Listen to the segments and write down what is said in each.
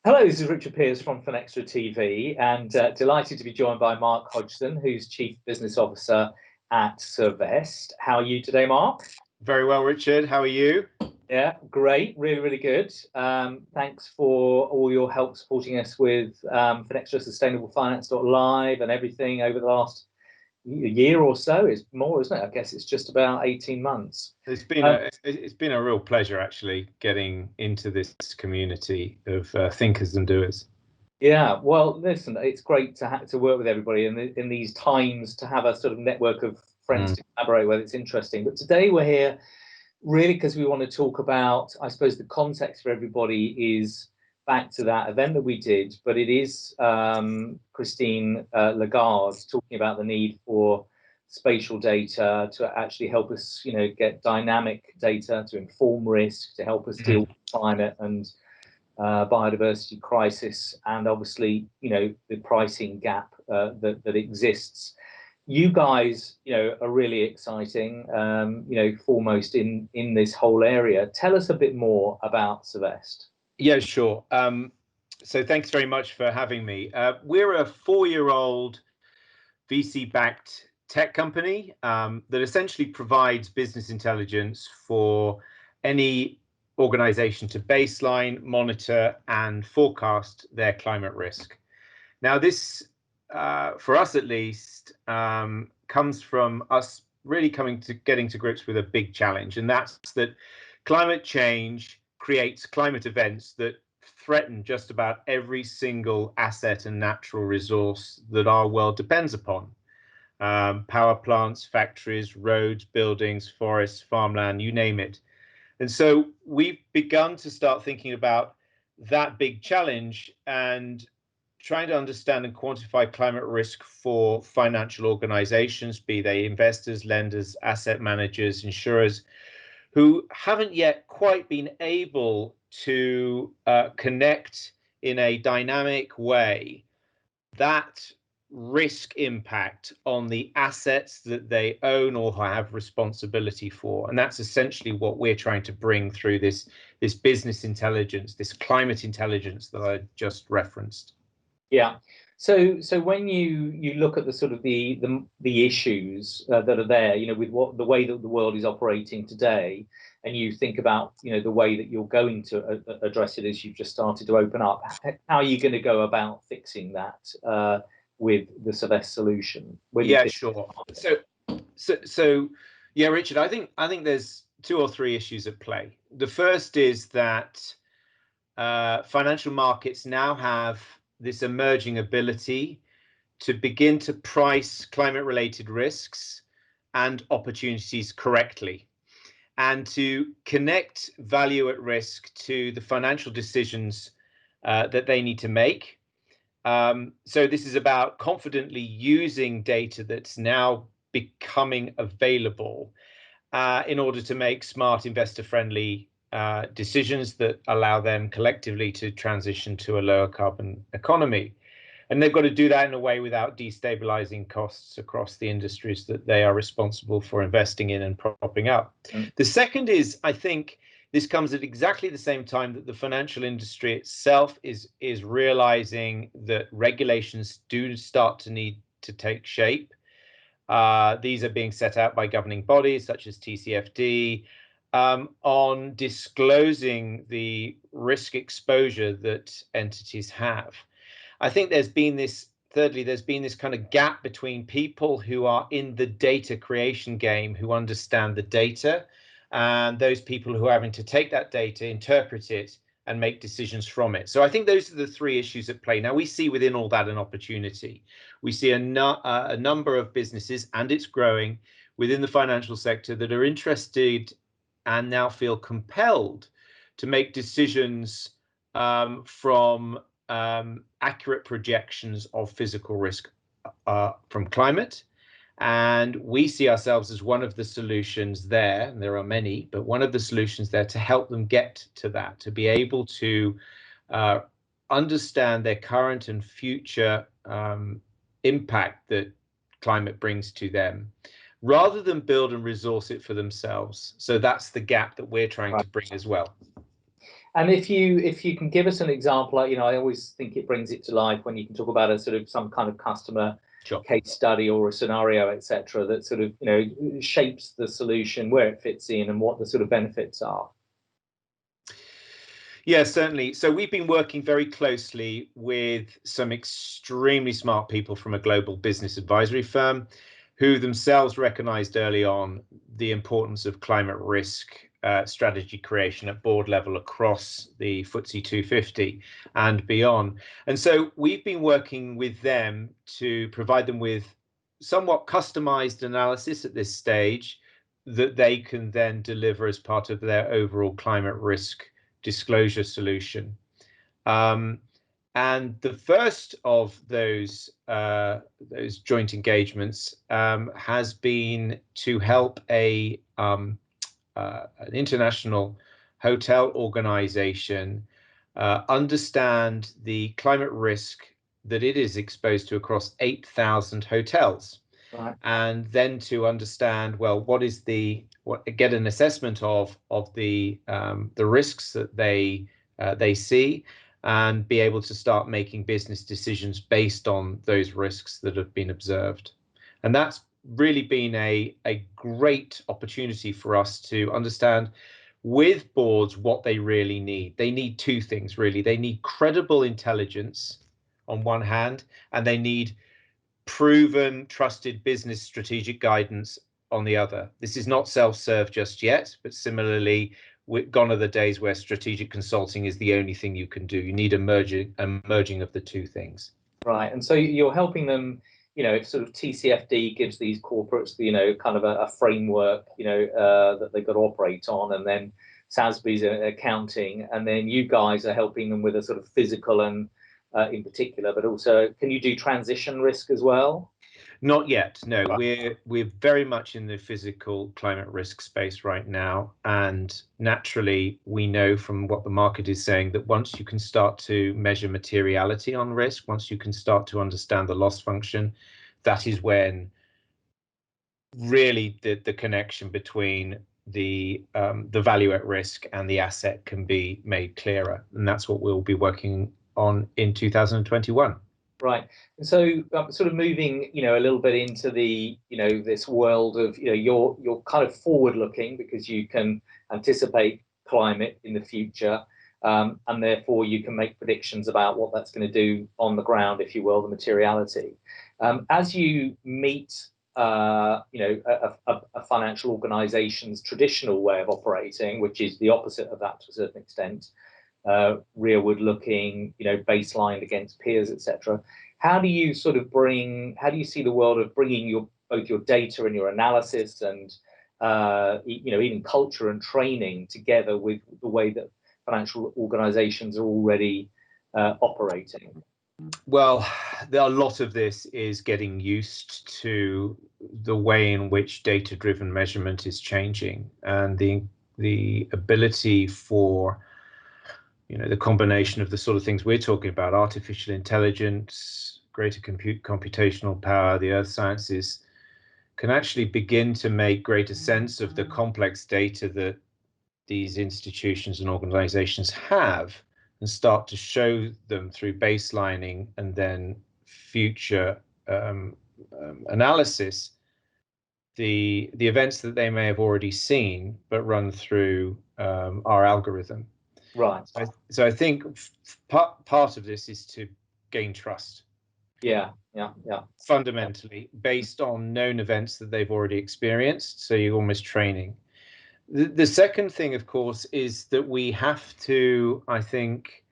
Hello, this is Richard Pearce from Finextra TV, and delighted to be joined by Mark Hodgson, who's Chief Business Officer at Cervest. How are you today, Mark? Very well, Richard. How are you? Yeah, great. Really, really good. Thanks for all your help supporting us with Finextra Sustainable Finance.Live and everything over the last year or so. It's more, isn't it? I guess it's just about 18 months. It's been a real pleasure actually getting into this community of thinkers and doers. Yeah, well, listen, it's great to work with everybody in these times, to have a sort of network of friends to collaborate with. It's interesting. But today we're here really because we want to talk about, I suppose the context for everybody is back to that event that we did, but it is Christine Lagarde talking about the need for spatial data to actually help us, get dynamic data to inform risk, to help us deal with climate and biodiversity crisis, and obviously, the pricing gap that exists. You guys, are really exciting, foremost in this whole area. Tell us a bit more about Cevest. Yeah, sure. So thanks very much for having me. We're a 4-year-old VC-backed tech company that essentially provides business intelligence for any organization to baseline, monitor, and forecast their climate risk. Now, this, for us at least, comes from us really getting to grips with a big challenge, and that's that climate change creates climate events that threaten just about every single asset and natural resource that our world depends upon. Power plants, factories, roads, buildings, forests, farmland, you name it. And so we've begun to start thinking about that big challenge and trying to understand and quantify climate risk for financial organizations, be they investors, lenders, asset managers, insurers, who haven't yet quite been able to connect in a dynamic way that risk impact on the assets that they own or have responsibility for. And that's essentially what we're trying to bring through this business intelligence, this climate intelligence that I just referenced. Yeah. So when you look at the sort of the issues that are there, with the way that the world is operating today, and you think about, the way that you're going to address it as you've just started to open up, how are you going to go about fixing that with the Cevest solution? Yeah, sure. So yeah, Richard, I think there's 2 or 3 issues at play. The first is that financial markets now have this emerging ability to begin to price climate-related risks and opportunities correctly, and to connect value at risk to the financial decisions that they need to make. So this is about confidently using data that's now becoming available in order to make smart, investor-friendly decisions that allow them collectively to transition to a lower carbon economy. And they've got to do that in a way without destabilizing costs across the industries that they are responsible for investing in and propping up. The second is, I think, this comes at exactly the same time that the financial industry itself is realizing that regulations do start to need to take shape. These are being set out by governing bodies such as TCFD on disclosing the risk exposure that entities have. I think there's been this kind of gap between people who are in the data creation game, who understand the data, and those people who are having to take that data, interpret it, and make decisions from it. So I think those are the 3 issues at play. Now, we see within all that an opportunity. We see a number of businesses, and it's growing, within the financial sector that are interested and now feel compelled to make decisions from accurate projections of physical risk from climate. And we see ourselves as one of the solutions there, and there are many, but one of the solutions there to help them get to that, to be able to understand their current and future impact that climate brings to them, rather than build and resource it for themselves. So that's the gap that we're trying to bring as well. And if you can give us an example, like, I always think it brings it to life when you can talk about a sort of some kind of customer Sure. case study or a scenario, etc., that sort of shapes the solution, where it fits in, and what the sort of benefits are. Yeah, certainly. So we've been working very closely with some extremely smart people from a global business advisory firm who themselves recognized early on the importance of climate risk strategy creation at board level across the FTSE 250 and beyond. And so we've been working with them to provide them with somewhat customized analysis at this stage that they can then deliver as part of their overall climate risk disclosure solution. And the first of those joint engagements has been to help an international hotel organization understand the climate risk that it is exposed to across 8,000 hotels. Right. And then to understand, well, get an assessment of the risks that they see, and be able to start making business decisions based on those risks that have been observed. And that's really been a great opportunity for us to understand with boards what they really need. They need two things, really. They need credible intelligence on one hand, and they need proven, trusted business strategic guidance on the other. This is not self-serve just yet, but similarly, gone are the days where strategic consulting is the only thing you can do. You need a merging of the two things. Right, and so you're helping them. If sort of TCFD gives these corporates, kind of a framework, that they've got to operate on, and then SASB's accounting, and then you guys are helping them with a sort of physical and in particular, but also, can you do transition risk as well? Not yet, no. Right. We're very much in the physical climate risk space right now, and naturally we know from what the market is saying that once you can start to measure materiality on risk, once you can start to understand the loss function, that is when really the connection between the value at risk and the asset can be made clearer, and that's what we'll be working on in 2021. Right. And so sort of moving, a little bit into the, this world of, you're kind of forward looking because you can anticipate climate in the future. And therefore you can make predictions about what that's going to do on the ground, if you will, the materiality. As you meet, a financial organization's traditional way of operating, which is the opposite of that to a certain extent, rearward looking, baselined against peers, etc. How do you see the world of bringing both your data and your analysis and even culture and training together with the way that financial organizations are already operating? Well, a lot of this is getting used to the way in which data-driven measurement is changing, and the ability for the combination of the sort of things we're talking about, artificial intelligence, greater computational power, the earth sciences, can actually begin to make greater sense of the complex data that these institutions and organizations have, and start to show them through baselining and then future analysis the events that they may have already seen but run through our algorithm. Right. So I think part of this is to gain trust. Yeah. Fundamentally, based on known events that they've already experienced. So you're almost training. The second thing, of course, is that we have to, I think,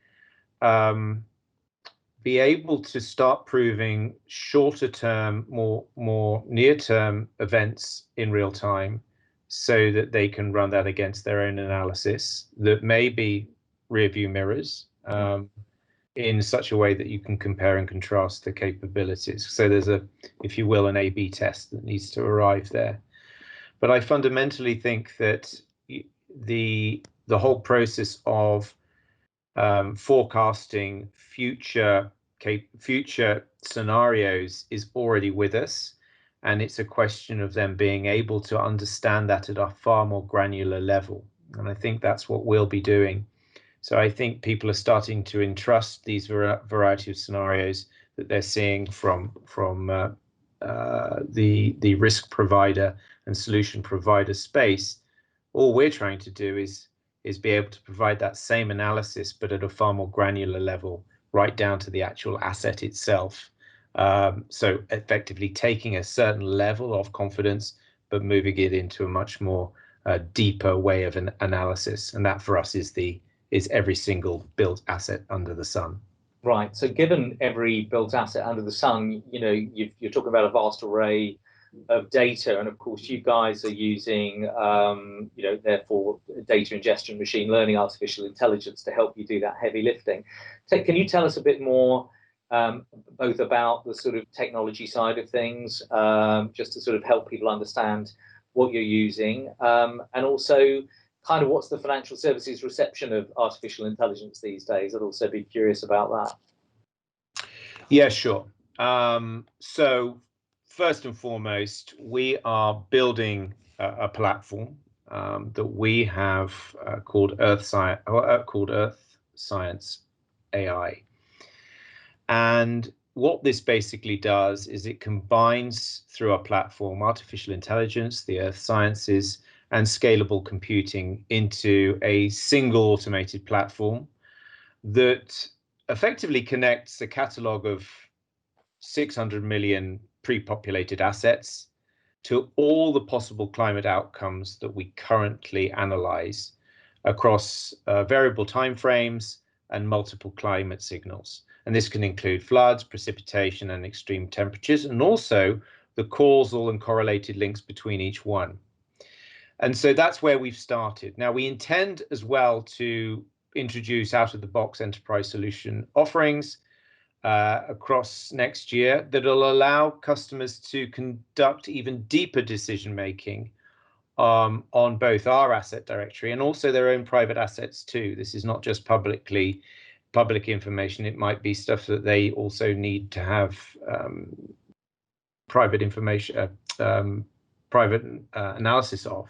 be able to start proving shorter term, more near term events in real time, so that they can run that against their own analysis that may be rear view mirrors in such a way that you can compare and contrast the capabilities. So there's if you will, an A/B test that needs to arrive there. But I fundamentally think that the whole process of forecasting future scenarios is already with us, and it's a question of them being able to understand that at a far more granular level. And I think that's what we'll be doing. So I think people are starting to entrust these variety of scenarios that they're seeing from the risk provider and solution provider space. All we're trying to do is be able to provide that same analysis, but at a far more granular level, right down to the actual asset itself. So effectively taking a certain level of confidence, but moving it into a much more deeper way of an analysis. And that for us is every single built asset under the sun. Right. So given every built asset under the sun, you're talking about a vast array of data, and of course you guys are using therefore data ingestion, machine learning, artificial intelligence to help you do that heavy lifting. So can you tell us a bit more both about the sort of technology side of things, just to sort of help people understand what you're using, and also kind of what's the financial services reception of artificial intelligence these days? I'd also be curious about that. Yeah, sure. So first and foremost, we are building a platform that we have called Earth Science AI. And what this basically does is it combines through our platform artificial intelligence, the earth sciences, and scalable computing into a single automated platform that effectively connects a catalog of 600 million pre-populated assets to all the possible climate outcomes that we currently analyze across variable timeframes and multiple climate signals. And this can include floods, precipitation, and extreme temperatures, and also the causal and correlated links between each one. And so that's where we've started. Now, we intend as well to introduce out-of-the-box enterprise solution offerings across next year that will allow customers to conduct even deeper decision making on both our asset directory and also their own private assets too. This is not just public information. It might be stuff that they also need to have private information, private analysis of.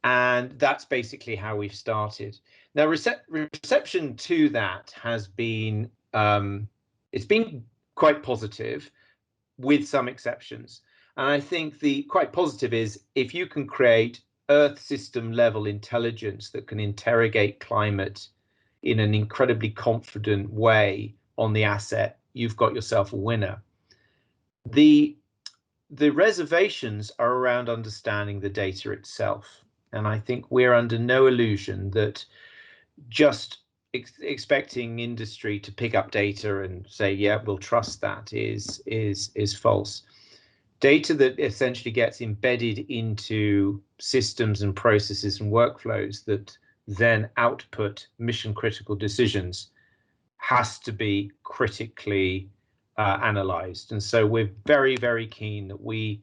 And that's basically how we've started. Now, reception to that has been it's been quite positive, with some exceptions. And I think the quite positive is if you can create Earth system level intelligence that can interrogate climate in an incredibly confident way on the asset, you've got yourself a winner. The reservations are around understanding the data itself. And I think we're under no illusion that just expecting industry to pick up data and say, yeah, we'll trust that is false. Data that essentially gets embedded into systems and processes and workflows that then output mission critical decisions has to be critically analyzed. And so we're very, very keen that we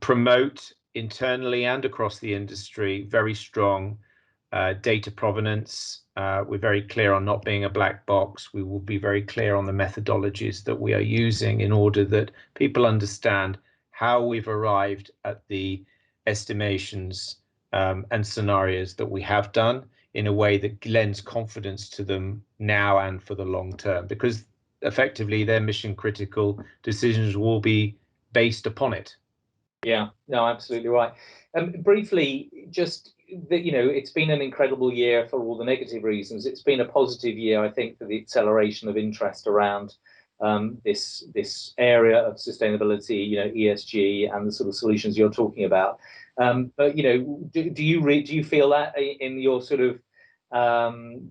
promote internally and across the industry very strong data provenance. We're very clear on not being a black box. We will be very clear on the methodologies that we are using in order that people understand how we've arrived at the estimations and scenarios that we have done in a way that lends confidence to them now and for the long term, because effectively their mission critical decisions will be based upon it. Yeah, no, absolutely right. Briefly, just that, it's been an incredible year for all the negative reasons. It's been a positive year, I think, for the acceleration of interest around this area of sustainability, ESG, and the sort of solutions you're talking about. But do you feel that in your sort of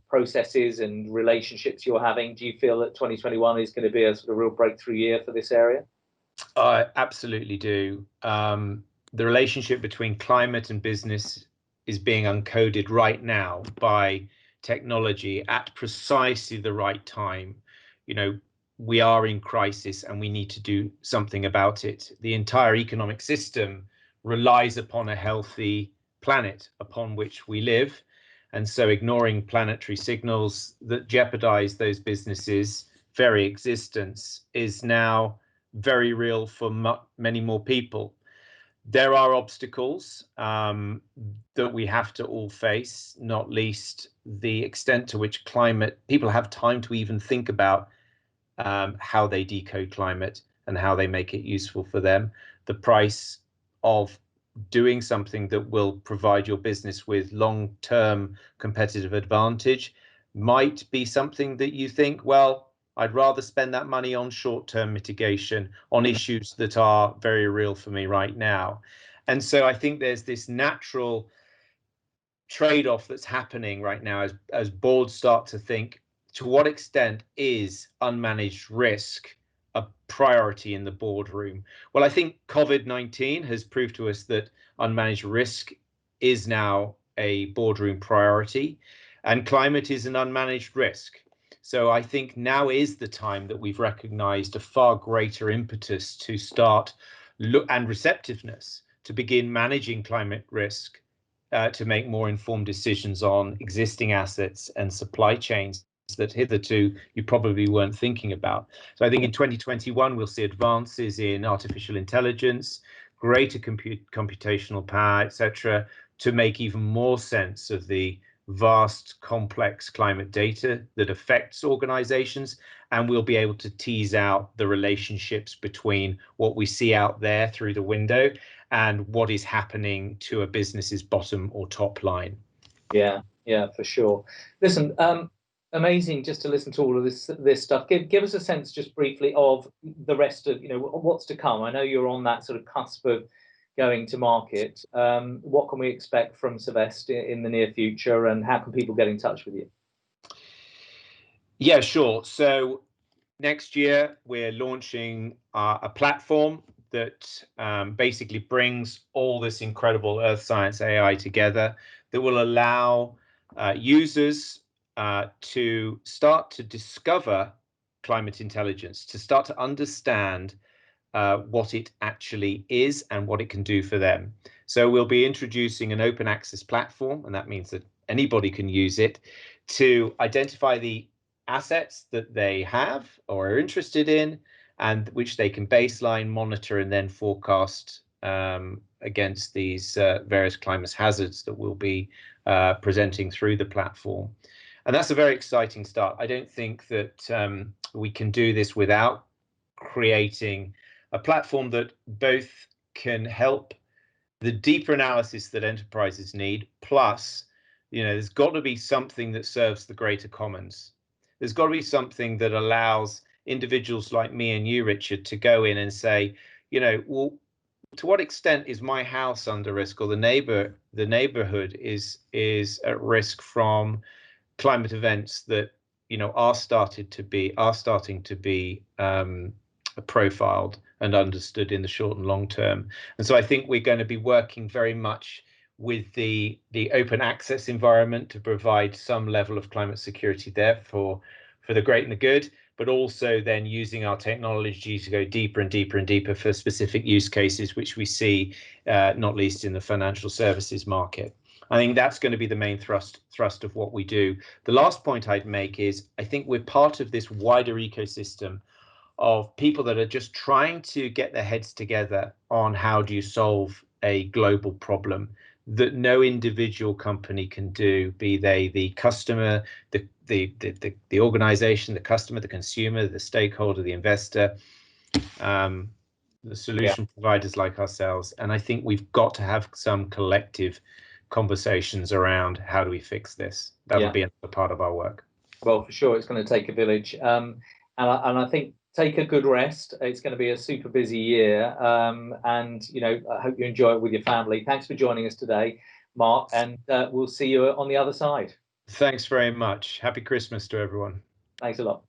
processes and relationships you're having? Do you feel that 2021 is going to be a sort of real breakthrough year for this area? I absolutely do. The relationship between climate and business is being uncoded right now by technology at precisely the right time. We are in crisis and we need to do something about it. The entire economic system relies upon a healthy planet upon which we live. And so ignoring planetary signals that jeopardize those businesses' very existence is now very real for many more people. There are obstacles that we have to all face, not least the extent to which people have time to even think about how they decode climate and how they make it useful for them. The price of doing something that will provide your business with long-term competitive advantage might be something that you think, well, I'd rather spend that money on short-term mitigation on issues that are very real for me right now. And so I think there's this natural trade-off that's happening right now as boards start to think, to what extent is unmanaged risk a priority in the boardroom? Well, I think COVID-19 has proved to us that unmanaged risk is now a boardroom priority, and climate is an unmanaged risk. So I think now is the time that we've recognized a far greater impetus to start and receptiveness to begin managing climate risk, to make more informed decisions on existing assets and supply chains that hitherto you probably weren't thinking about. So I think in 2021 we'll see advances in artificial intelligence, greater computational power, etc., to make even more sense of the vast, complex climate data that affects organizations, and we'll be able to tease out the relationships between what we see out there through the window and what is happening to a business's bottom or top line. Yeah, for sure. Listen, amazing just to listen to all of this stuff. Give us a sense just briefly of the rest of, what's to come. I know you're on that sort of cusp of going to market. What can we expect from Cevest in the near future, and how can people get in touch with you? Yeah, sure. So next year we're launching a platform that basically brings all this incredible earth science AI together, that will allow users to start to discover climate intelligence, to start to understand what it actually is and what it can do for them. So we'll be introducing an open access platform, and that means that anybody can use it to identify the assets that they have or are interested in, and which they can baseline, monitor, and then forecast against these various climate hazards that we'll be presenting through the platform. And that's a very exciting start. I don't think that we can do this without creating a platform that both can help the deeper analysis that enterprises need, plus, there's got to be something that serves the greater commons. There's got to be something that allows individuals like me and you, Richard, to go in and say, well, to what extent is my house under risk, or the neighborhood is at risk from climate events that are starting to be profiled and understood in the short and long term. And so I think we're going to be working very much with the open access environment to provide some level of climate security there for the great and the good, but also then using our technology to go deeper and deeper and deeper for specific use cases, which we see not least in the financial services market. I think that's going to be the main thrust of what we do. The last point I'd make is I think we're part of this wider ecosystem of people that are just trying to get their heads together on how do you solve a global problem that no individual company can do, be they the customer, the organization, the customer, the consumer, the stakeholder, the investor, the solution providers like ourselves. And I think we've got to have some collective conversations around how do we fix this. That'll be another part of our work. Well, for sure, it's going to take a village. And I think take a good rest. It's going to be a super busy year. And, I hope you enjoy it with your family. Thanks for joining us today, Mark. And we'll see you on the other side. Thanks very much. Happy Christmas to everyone. Thanks a lot.